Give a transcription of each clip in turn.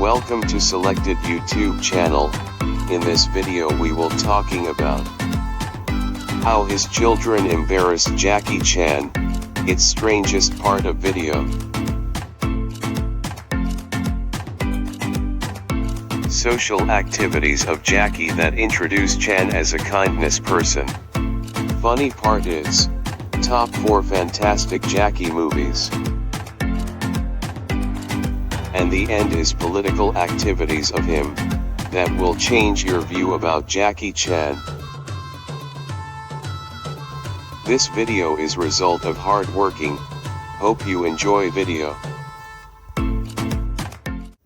Welcome to selected YouTube channel. In this video we will talking about how his children embarrassed Jackie Chan, its strangest part of video. Social activities of Jackie that introduce Chan as a kindness person. Funny part is, top 4 fantastic Jackie movies. And the end is political activities of him, that will change your view about Jackie Chan. This video is result of hard working, hope you enjoy video.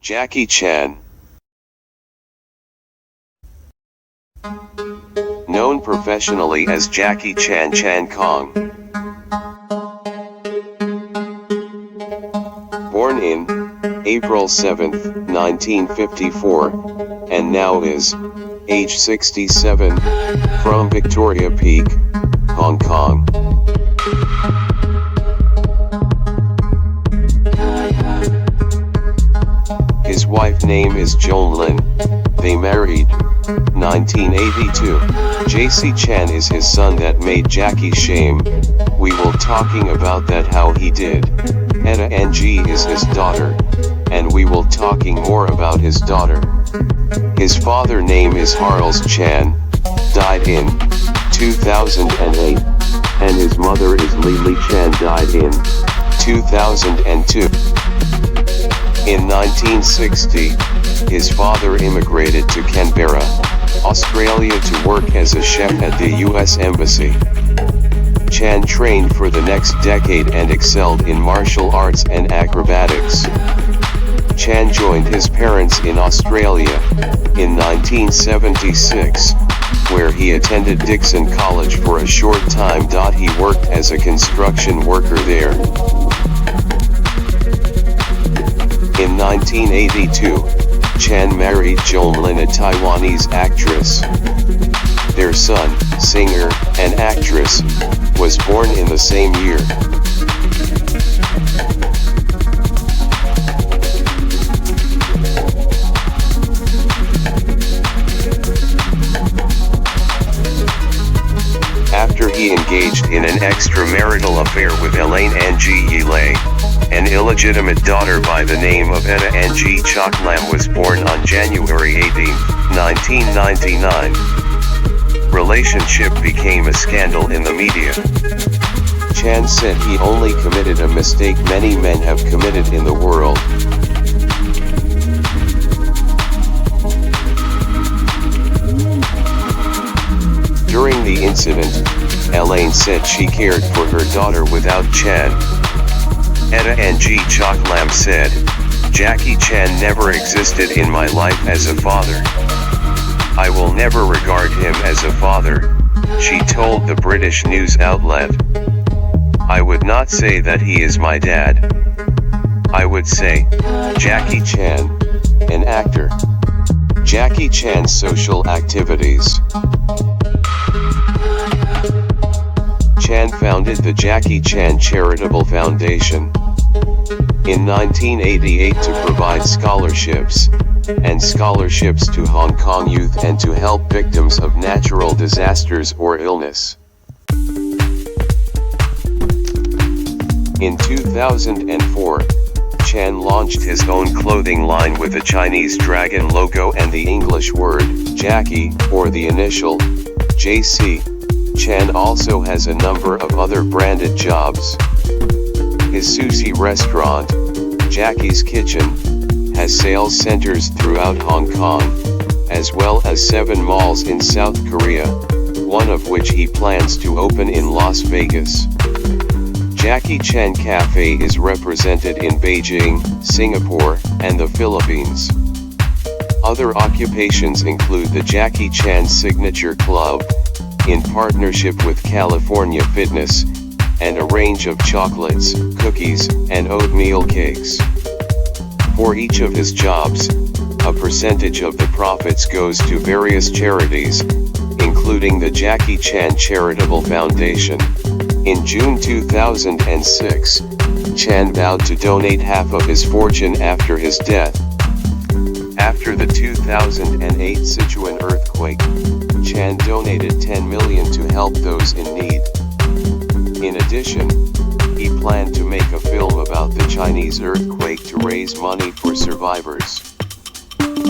Jackie Chan. Known professionally as Jackie Chan Chan Kong. Born in April 7, 1954, and now is age 67, from Victoria Peak, Hong Kong. His wife name is Jonlin. They married 1982. JC Chan is his son that made Jackie shame. We will talking about that how he did. Etta Ng is his daughter, and we will talking more about his daughter. His father name is Harles Chan, died in 2008, and his mother is Lily Chan, died in 2002. In 1960, his father immigrated to Canberra, Australia to work as a chef at the US Embassy. Chan trained for the next decade and excelled in martial arts and acrobatics. Chan joined his parents in Australia in 1976, where he attended Dixon College for a short time. He worked as a construction worker there. In 1982, Chan married Jonlin, a Taiwanese actress. Their son, singer and actress, was born in the same year. After he engaged in an extramarital affair with Elaine Ng Yilei, an illegitimate daughter by the name of Etta Ng Chok Lam was born on January 18, 1999. Relationship became a scandal in the media. Chan said he only committed a mistake many men have committed in the world. During the incident, Elaine said she cared for her daughter without Chan. Etta Ng Chok Lam said, "Jackie Chan never existed in my life as a father. I will never regard him as a father," she told the British news outlet. "I would not say that he is my dad. I would say, Jackie Chan, an actor." Jackie Chan's social activities. Chan founded the Jackie Chan Charitable Foundation in 1988 to provide scholarships to Hong Kong youth and to help victims of natural disasters or illness. In 2004, Chan launched his own clothing line with a Chinese dragon logo and the English word, Jackie, or the initial, JC. Chan also has a number of other branded jobs. His sushi restaurant, Jackie's Kitchen, has sales centers throughout Hong Kong, as well as 7 malls in South Korea, one of which he plans to open in Las Vegas. Jackie Chan Cafe is represented in Beijing, Singapore, and the Philippines. Other occupations include the Jackie Chan Signature Club, in partnership with California Fitness, and a range of chocolates, cookies, and oatmeal cakes. For each of his jobs, a percentage of the profits goes to various charities, including the Jackie Chan Charitable Foundation. In June 2006, Chan vowed to donate half of his fortune after his death. After the 2008 Sichuan earthquake, Chan donated 10 million to help those in need. In addition, he planned to make a film about the Chinese earthquake to raise money for survivors.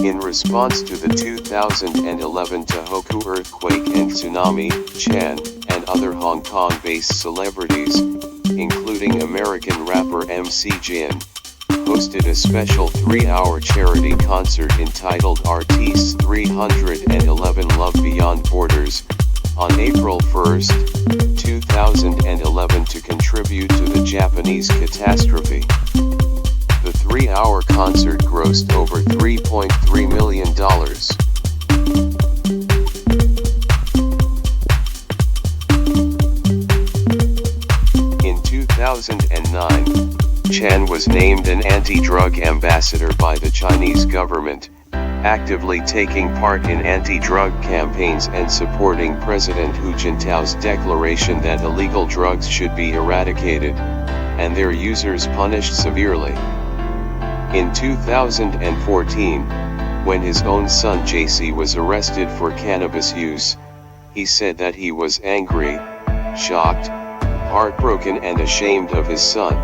In response to the 2011 Tohoku earthquake and tsunami, Chan, and other Hong Kong-based celebrities, including American rapper MC Jin, hosted a special 3-hour charity concert entitled Artistes 311 Love Beyond Borders, on April 1, 2011 to contribute to the Japanese catastrophe. The 3-hour concert grossed over $3.3 million. In 2009, Chan was named an anti-drug ambassador by the Chinese government, actively taking part in anti-drug campaigns and supporting President Hu Jintao's declaration that illegal drugs should be eradicated, and their users punished severely. In 2014, when his own son JC was arrested for cannabis use, he said that he was angry, shocked, heartbroken and ashamed of his son.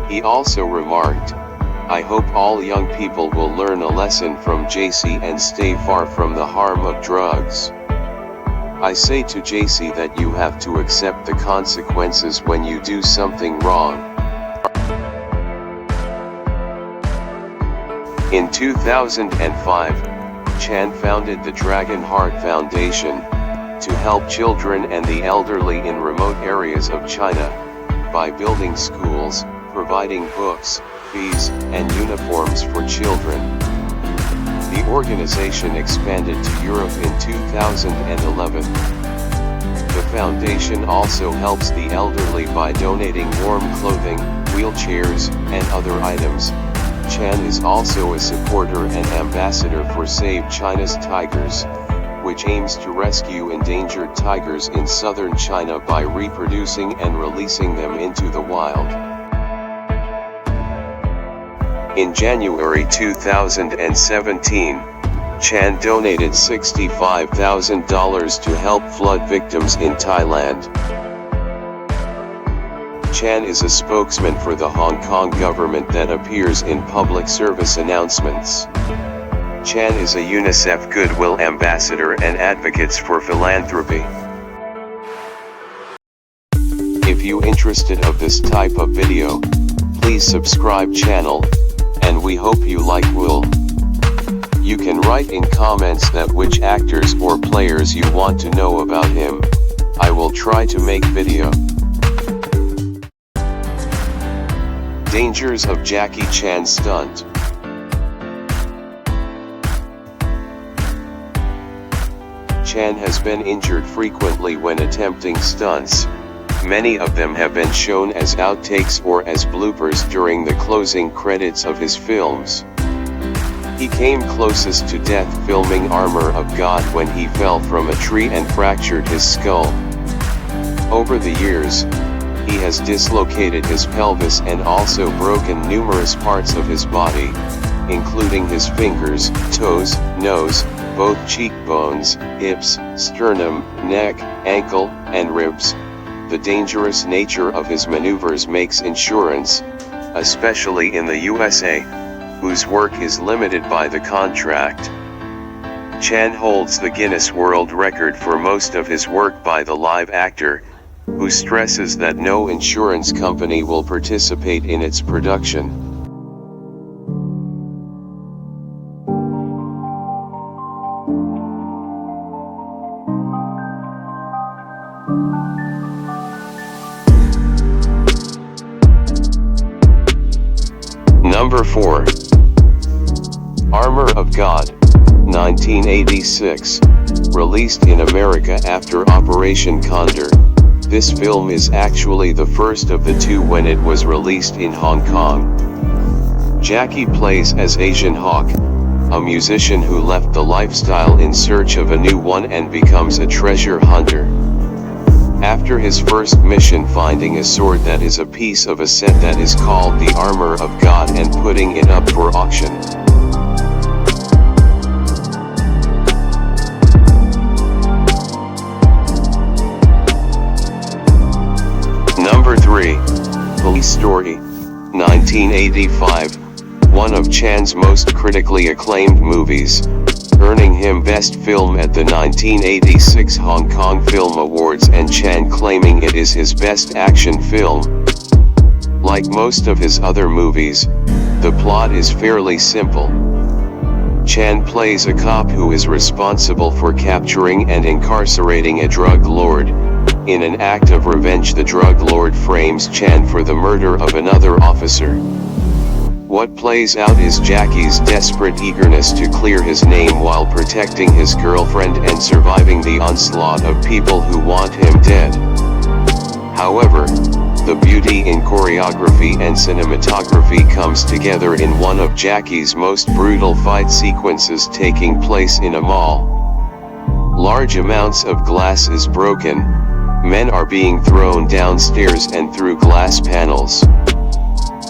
He also remarked, "I hope all young people will learn a lesson from JC and stay far from the harm of drugs. I say to JC that you have to accept the consequences when you do something wrong." In 2005, Chan founded the Dragon Heart Foundation, to help children and the elderly in remote areas of China, by building schools, providing books, fees, and uniforms for children. The organization expanded to Europe in 2011. The foundation also helps the elderly by donating warm clothing, wheelchairs, and other items. Chan is also a supporter and ambassador for Save China's Tigers, which aims to rescue endangered tigers in southern China by reproducing and releasing them into the wild. In January 2017, Chan donated $65,000 to help flood victims in Thailand. Chan is a spokesman for the Hong Kong government that appears in public service announcements. Chan is a UNICEF Goodwill Ambassador and advocates for philanthropy. If you interested of this type of video, please subscribe channel, and we hope you like will. You can write in comments that which actors or players you want to know about him. I will try to make video. Dangers of Jackie Chan stunt. Chan has been injured frequently when attempting stunts. Many of them have been shown as outtakes or as bloopers during the closing credits of his films. He came closest to death filming Armor of God when he fell from a tree and fractured his skull. Over the years, he has dislocated his pelvis and also broken numerous parts of his body, including his fingers, toes, nose, both cheekbones, hips, sternum, neck, ankle, and ribs. The dangerous nature of his maneuvers makes insurance, especially in the USA, whose work is limited by the contract. Chan holds the Guinness World Record for most of his work by the live actor, who stresses that no insurance company will participate in its production. Number 4. Armor of God, 1986, released in America after Operation Condor. This film is actually the first of the two when it was released in Hong Kong. Jackie plays as Asian Hawk, a musician who left the lifestyle in search of a new one and becomes a treasure hunter. After his first mission finding a sword that is a piece of a set that is called the Armor of God and putting it up for auction, 1985, one of Chan's most critically acclaimed movies, earning him Best Film at the 1986 Hong Kong Film Awards, and Chan claiming it is his best action film. Like most of his other movies, the plot is fairly simple. Chan plays a cop who is responsible for capturing and incarcerating a drug lord. In an act of revenge, the drug lord frames Chan for the murder of another officer. What plays out is Jackie's desperate eagerness to clear his name while protecting his girlfriend and surviving the onslaught of people who want him dead. However, the beauty in choreography and cinematography comes together in one of Jackie's most brutal fight sequences taking place in a mall. Large amounts of glass is broken, men are being thrown downstairs and through glass panels.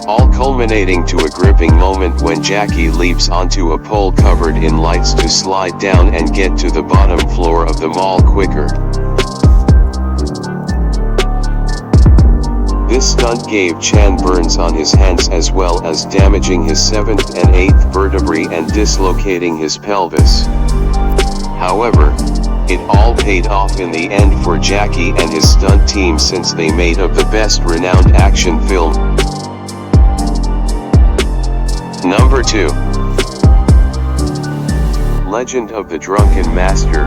All culminating to a gripping moment when Jackie leaps onto a pole covered in lights to slide down and get to the bottom floor of the mall quicker. This stunt gave Chan burns on his hands as well as damaging his 7th and 8th vertebrae and dislocating his pelvis. However, it all paid off in the end for Jackie and his stunt team, since they made of the best renowned action film. Number 2. Legend of the Drunken Master,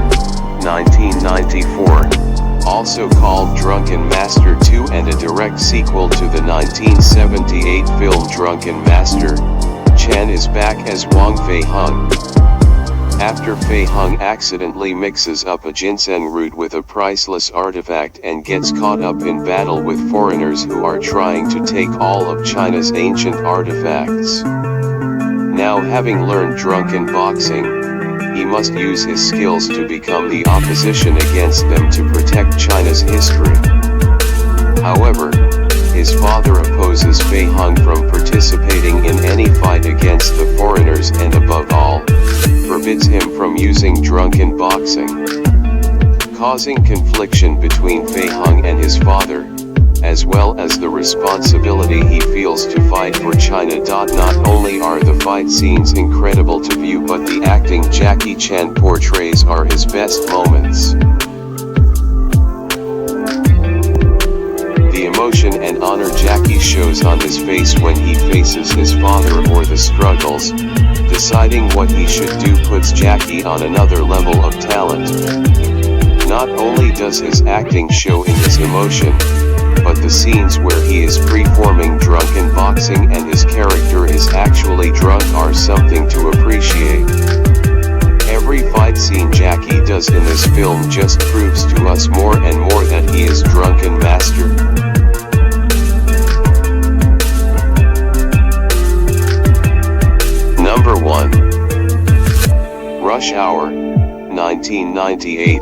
1994. Also called Drunken Master 2 and a direct sequel to the 1978 film Drunken Master, Chan is back as Wang Fei Hung. After Fei Hung accidentally mixes up a ginseng root with a priceless artifact and gets caught up in battle with foreigners who are trying to take all of China's ancient artifacts. Now, having learned drunken boxing, he must use his skills to become the opposition against them to protect China's history. However, his father opposes Fei Hung from participating in any fight against the foreigners and, above all, forbids him from using drunken boxing, causing confliction between Fei Hung and his father, as well as the responsibility he feels to fight for China. Not only are the fight scenes incredible to view, but the acting Jackie Chan portrays are his best moments. The emotion and honor Jackie shows on his face when he faces his father or the struggles, deciding what he should do, puts Jackie on another level of talent. Not only does his acting show in his emotion, but the scenes where he is performing drunken boxing and his character is actually drunk are something to appreciate. Every fight scene Jackie does in this film just proves to us more and more that he is drunken master. Number 1. Rush Hour, 1998.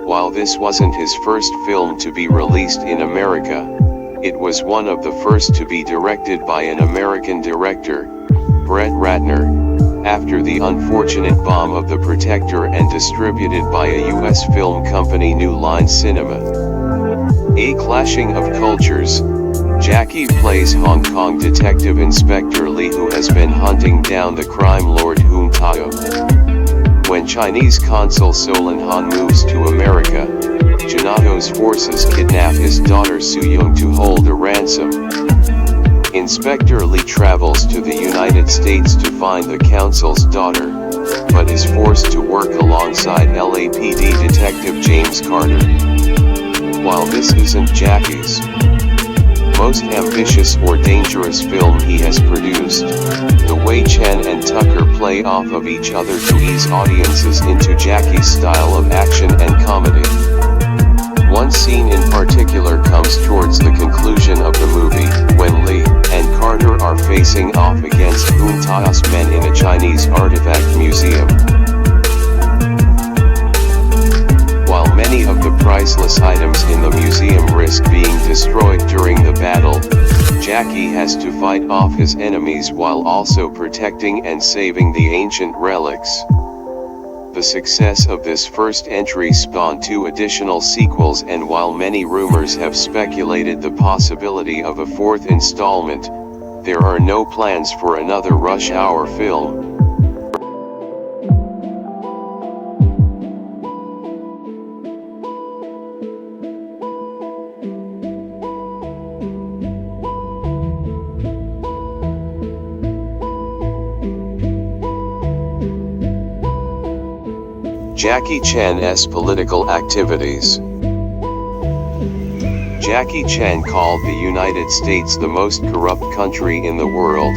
While this wasn't his first film to be released in America, it was one of the first to be directed by an American director, Brett Ratner, after the unfortunate bomb of The Protector, and distributed by a US film company, New Line Cinema. A clashing of cultures, Jackie plays Hong Kong detective Inspector Lee, who has been hunting down the crime lord Hun Tao. When Chinese consul Solon Han moves to America, Janato's forces kidnap his daughter Su-young to hold a ransom. Inspector Lee travels to the United States to find the consul's daughter, but is forced to work alongside LAPD detective James Carter. While this isn't Jackie's most ambitious or dangerous film he has produced, the way Chan and Tucker play off of each other to ease audiences into Jackie's style of action and comedy. One scene in particular comes towards the conclusion of the movie, when Lee and Carter are facing off against Hun Tao's men in a Chinese artifact museum. While many of the priceless items in the museum risk being destroyed during the battle, Jackie has to fight off his enemies while also protecting and saving the ancient relics. The success of this first entry spawned 2 additional sequels, and while many rumors have speculated the possibility of a 4th installment, There are no plans for another Rush Hour film. Jackie Chan's political activities. Jackie Chan called the United States the most corrupt country in the world.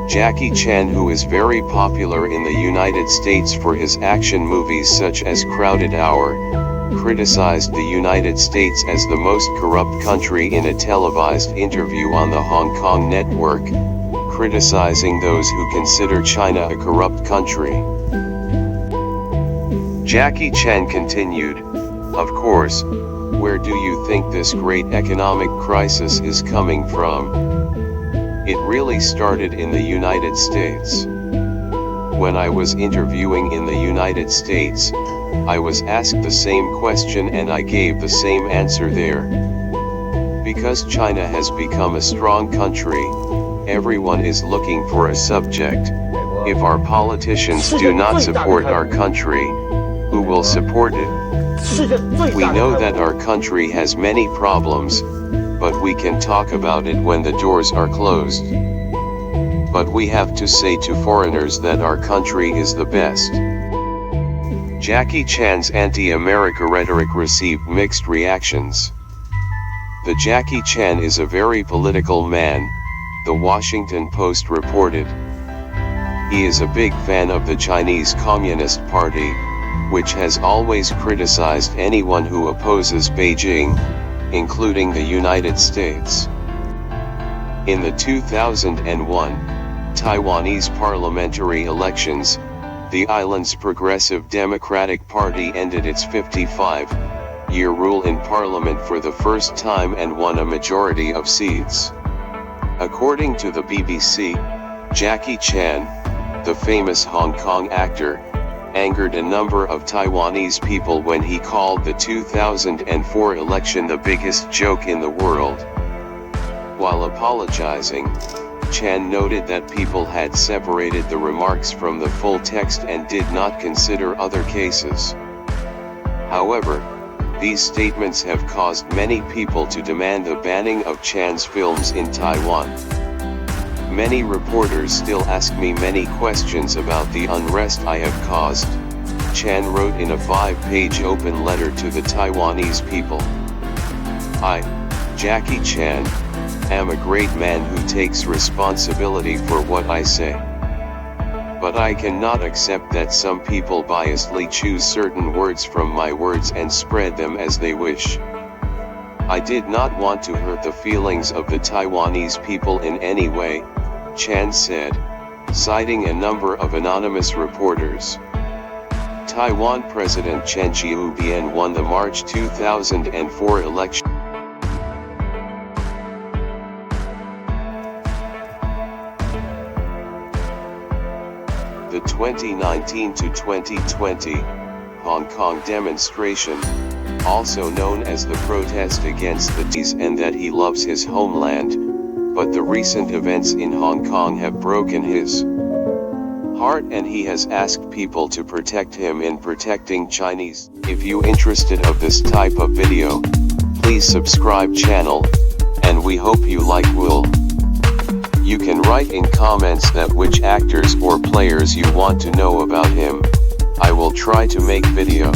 Jackie Chan, who is very popular in the United States for his action movies such as Crowded Hour, criticized the United States as the most corrupt country in a televised interview on the Hong Kong network, criticizing those who consider China a corrupt country. Jackie Chan continued, "Of course, where do you think this great economic crisis is coming from? It really started in the United States. When I was interviewing in the United States, I was asked the same question and I gave the same answer there. Because China has become a strong country, everyone is looking for a subject. If our politicians do not support our country, who will support it? We know that our country has many problems, but we can talk about it when the doors are closed. But we have to say to foreigners that our country is the best." Jackie Chan's anti-America rhetoric received mixed reactions. "The Jackie Chan is a very political man," the Washington Post reported. "He is a big fan of the Chinese Communist Party, which has always criticized anyone who opposes Beijing, including the United States." In the 2001 Taiwanese parliamentary elections, the island's Progressive Democratic Party ended its 55-year rule in parliament for the first time and won a majority of seats. According to the BBC, Jackie Chan, the famous Hong Kong actor, angered a number of Taiwanese people when he called the 2004 election the biggest joke in the world. While apologizing, Chan noted that people had separated the remarks from the full text and did not consider other cases. However, these statements have caused many people to demand the banning of Chan's films in Taiwan. "Many reporters still ask me many questions about the unrest I have caused," Chan wrote in a 5-page open letter to the Taiwanese people. "I, Jackie Chan, am a great man who takes responsibility for what I say. But I cannot accept that some people biasedly choose certain words from my words and spread them as they wish. I did not want to hurt the feelings of the Taiwanese people in any way," Chan said, citing a number of anonymous reporters. Taiwan President Chen Chih-bian won the March 2004 election. The 2019 to 2020 Hong Kong demonstration, also known as the protest against the Taiwanese and that he loves his homeland, but the recent events in Hong Kong have broken his heart and he has asked people to protect him in protecting Chinese. If you interested of this type of video, please subscribe channel, and we hope you like will. You can write in comments that which actors or players you want to know about him. I will try to make video.